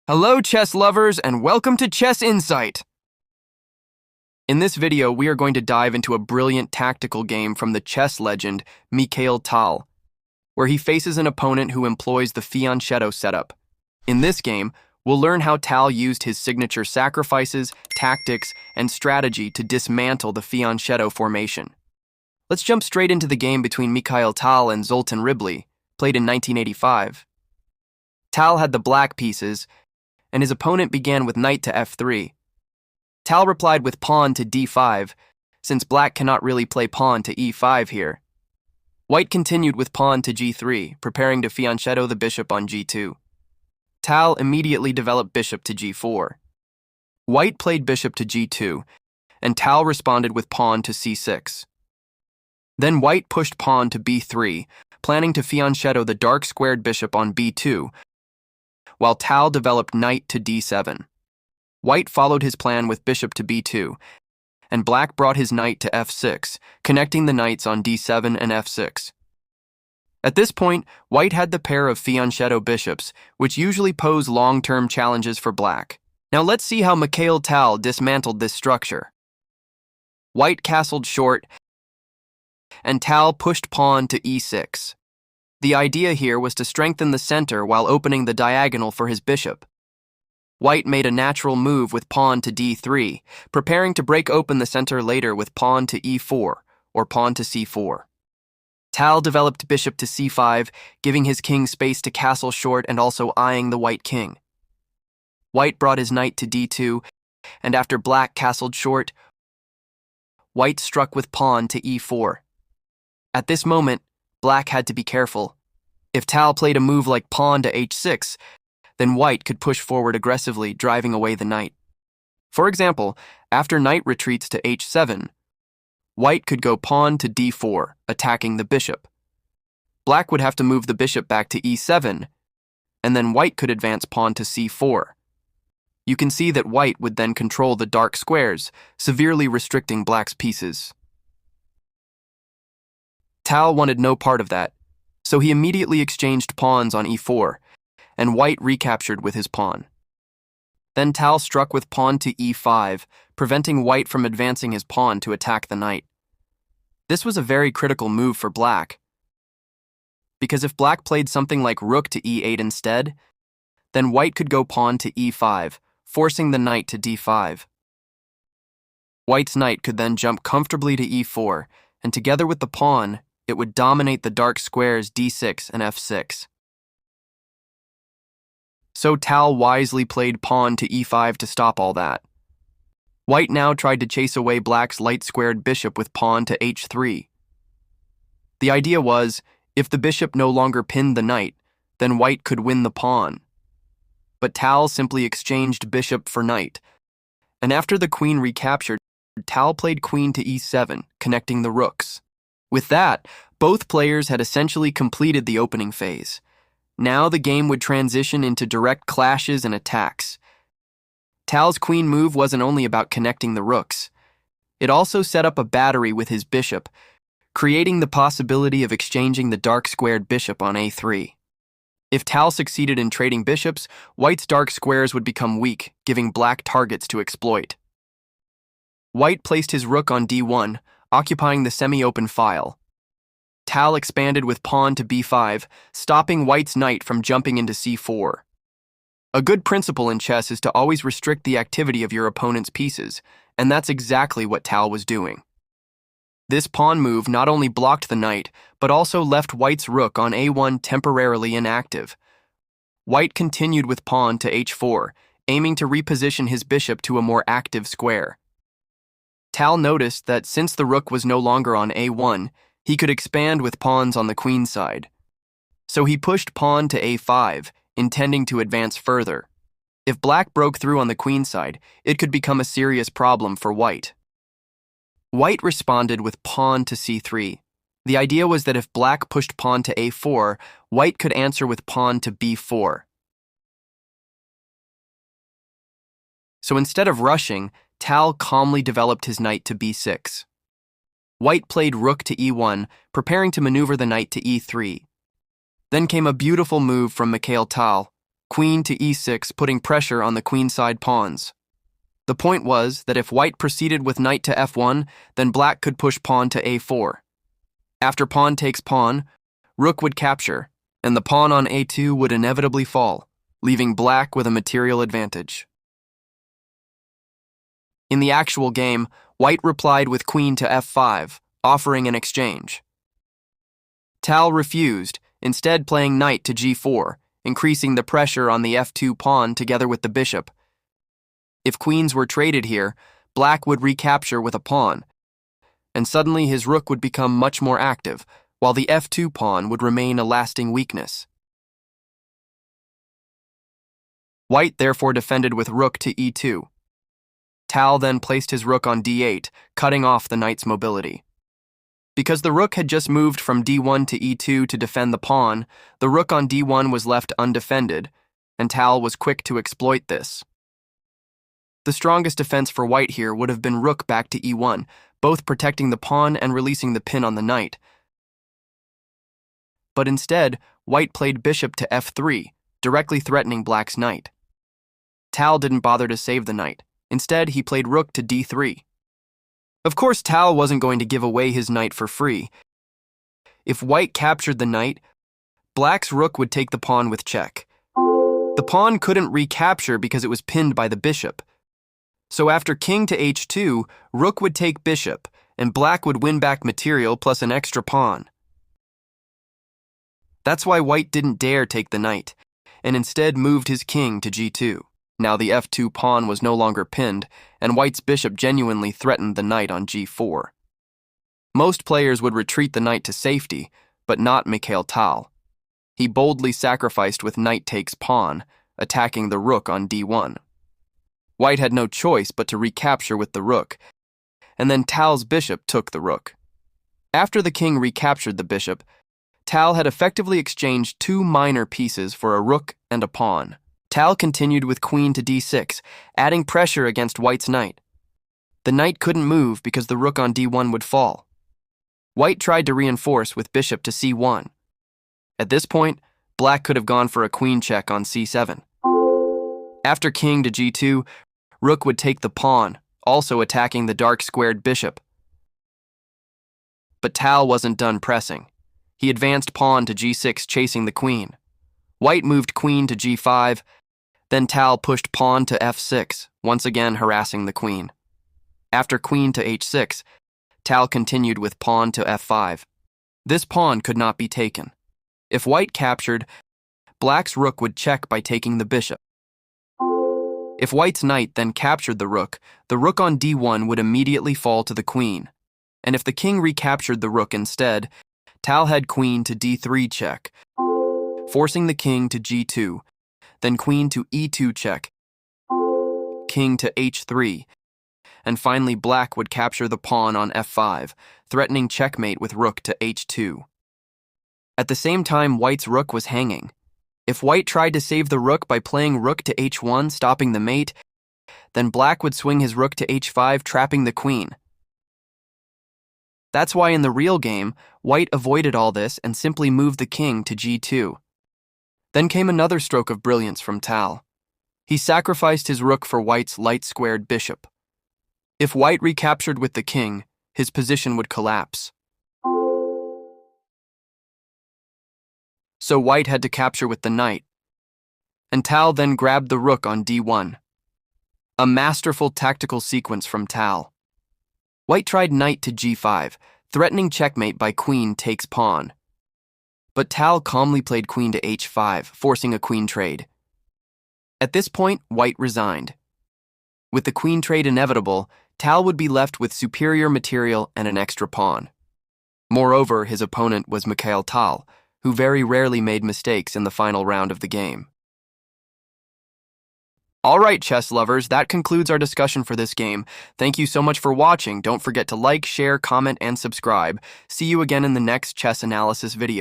Hello chess lovers and welcome to Chess Insight! In this video, we are going to dive into a brilliant tactical game from the chess legend Mikhail Tal, where he faces an opponent who employs the Fianchetto setup. In this game, we'll learn how Tal used his signature sacrifices, tactics, and strategy to dismantle the Fianchetto formation. Let's jump straight into the game between Mikhail Tal and Zoltan Ribli, played in 1985. Tal had the black pieces, and his opponent began with knight to f3. Tal replied with pawn to d5, since black cannot really play pawn to e5 here. White continued with pawn to g3, preparing to fianchetto the bishop on g2. Tal immediately developed bishop to g4. White played bishop to g2, and Tal responded with pawn to c6. Then White pushed pawn to b3, planning to fianchetto the dark squared bishop on b2, while Tal developed knight to d7. White followed his plan with bishop to b2, and black brought his knight to f6, connecting the knights on d7 and f6. At this point, White had the pair of fianchetto bishops, which usually pose long-term challenges for black. Now let's see how Mikhail Tal dismantled this structure. White castled short, and Tal pushed pawn to e6. The idea here was to strengthen the center while opening the diagonal for his bishop. White made a natural move with pawn to d3, preparing to break open the center later with pawn to e4 or pawn to c4. Tal developed bishop to c5, giving his king space to castle short and also eyeing the white king. White brought his knight to d2, and after black castled short, White struck with pawn to e4. At this moment, black had to be careful. If Tal played a move like pawn to h6, then White could push forward aggressively, driving away the knight. For example, after knight retreats to h7, White could go pawn to d4, attacking the bishop. Black would have to move the bishop back to e7, and then White could advance pawn to c4. You can see that White would then control the dark squares, severely restricting black's pieces. Tal wanted no part of that, so he immediately exchanged pawns on e4, and White recaptured with his pawn. Then Tal struck with pawn to e5, preventing White from advancing his pawn to attack the knight. This was a very critical move for black, because if black played something like rook to e8 instead, then White could go pawn to e5, forcing the knight to d5. White's knight could then jump comfortably to e4, and together with the pawn, it would dominate the dark squares d6 and f6. So Tal wisely played pawn to e5 to stop all that. White now tried to chase away black's light-squared bishop with pawn to h3. The idea was, if the bishop no longer pinned the knight, then White could win the pawn. But Tal simply exchanged bishop for knight, and after the queen recaptured, Tal played queen to e7, connecting the rooks. With that, both players had essentially completed the opening phase. Now the game would transition into direct clashes and attacks. Tal's queen move wasn't only about connecting the rooks. It also set up a battery with his bishop, creating the possibility of exchanging the dark-squared bishop on a3. If Tal succeeded in trading bishops, White's dark squares would become weak, giving black targets to exploit. White placed his rook on d1, occupying the semi-open file. Tal expanded with pawn to b5, stopping White's knight from jumping into c4. A good principle in chess is to always restrict the activity of your opponent's pieces, and that's exactly what Tal was doing. This pawn move not only blocked the knight, but also left White's rook on a1 temporarily inactive. White continued with pawn to h4, aiming to reposition his bishop to a more active square. Tal noticed that since the rook was no longer on a1, he could expand with pawns on the queenside. So he pushed pawn to a5, intending to advance further. If black broke through on the queenside, it could become a serious problem for White. White responded with pawn to c3. The idea was that if black pushed pawn to a4, White could answer with pawn to b4. So instead of rushing, Tal calmly developed his knight to b6. White played rook to e1, preparing to maneuver the knight to e3. Then came a beautiful move from Mikhail Tal, queen to e6, putting pressure on the queenside pawns. The point was that if white proceeded with knight to f1, then black could push pawn to a4. After pawn takes pawn, rook would capture, and the pawn on a2 would inevitably fall, leaving black with a material advantage. In the actual game, white replied with queen to f5, offering an exchange. Tal refused, instead playing knight to g4, increasing the pressure on the f2 pawn together with the bishop. If queens were traded here, black would recapture with a pawn, and suddenly his rook would become much more active, while the f2 pawn would remain a lasting weakness. White therefore defended with rook to e2. Tal then placed his rook on d8, cutting off the knight's mobility. Because the rook had just moved from d1 to e2 to defend the pawn, the rook on d1 was left undefended, and Tal was quick to exploit this. The strongest defense for white here would have been rook back to e1, both protecting the pawn and releasing the pin on the knight. But instead, white played bishop to f3, directly threatening black's knight. Tal didn't bother to save the knight. Instead, he played rook to d3. Of course, Tal wasn't going to give away his knight for free. If white captured the knight, black's rook would take the pawn with check. The pawn couldn't recapture because it was pinned by the bishop. So after king to h2, rook would take bishop, and black would win back material plus an extra pawn. That's why white didn't dare take the knight, and instead moved his king to g2. Now the f2 pawn was no longer pinned, and white's bishop genuinely threatened the knight on g4. Most players would retreat the knight to safety, but not Mikhail Tal. He boldly sacrificed with knight takes pawn, attacking the rook on d1. White had no choice but to recapture with the rook, and then Tal's bishop took the rook. After the king recaptured the bishop, Tal had effectively exchanged two minor pieces for a rook and a pawn. Tal continued with queen to d6, adding pressure against white's knight. The knight couldn't move because the rook on d1 would fall. White tried to reinforce with bishop to c1. At this point, black could have gone for a queen check on c7. After king to g2, rook would take the pawn, also attacking the dark-squared bishop. But Tal wasn't done pressing. He advanced pawn to g6, chasing the queen. White moved queen to g5, then Tal pushed pawn to f6, once again harassing the queen. After queen to h6, Tal continued with pawn to f5. This pawn could not be taken. If white captured, black's rook would check by taking the bishop. If white's knight then captured the rook on d1 would immediately fall to the queen. And if the king recaptured the rook instead, Tal had queen to d3 check, forcing the king to g2, then queen to e2 check, king to h3, and finally black would capture the pawn on f5, threatening checkmate with rook to h2. At the same time, white's rook was hanging. If white tried to save the rook by playing rook to h1, stopping the mate, then black would swing his rook to h5, trapping the queen. That's why in the real game, white avoided all this and simply moved the king to g2. Then came another stroke of brilliance from Tal. He sacrificed his rook for white's light-squared bishop. If white recaptured with the king, his position would collapse. So white had to capture with the knight, and Tal then grabbed the rook on d1. A masterful tactical sequence from Tal. White tried knight to g5, threatening checkmate by queen takes pawn. But Tal calmly played queen to h5, forcing a queen trade. At this point, white resigned. With the queen trade inevitable, Tal would be left with superior material and an extra pawn. Moreover, his opponent was Mikhail Tal, who very rarely made mistakes in the final round of the game. Alright, chess lovers, that concludes our discussion for this game. Thank you so much for watching. Don't forget to like, share, comment, and subscribe. See you again in the next chess analysis video.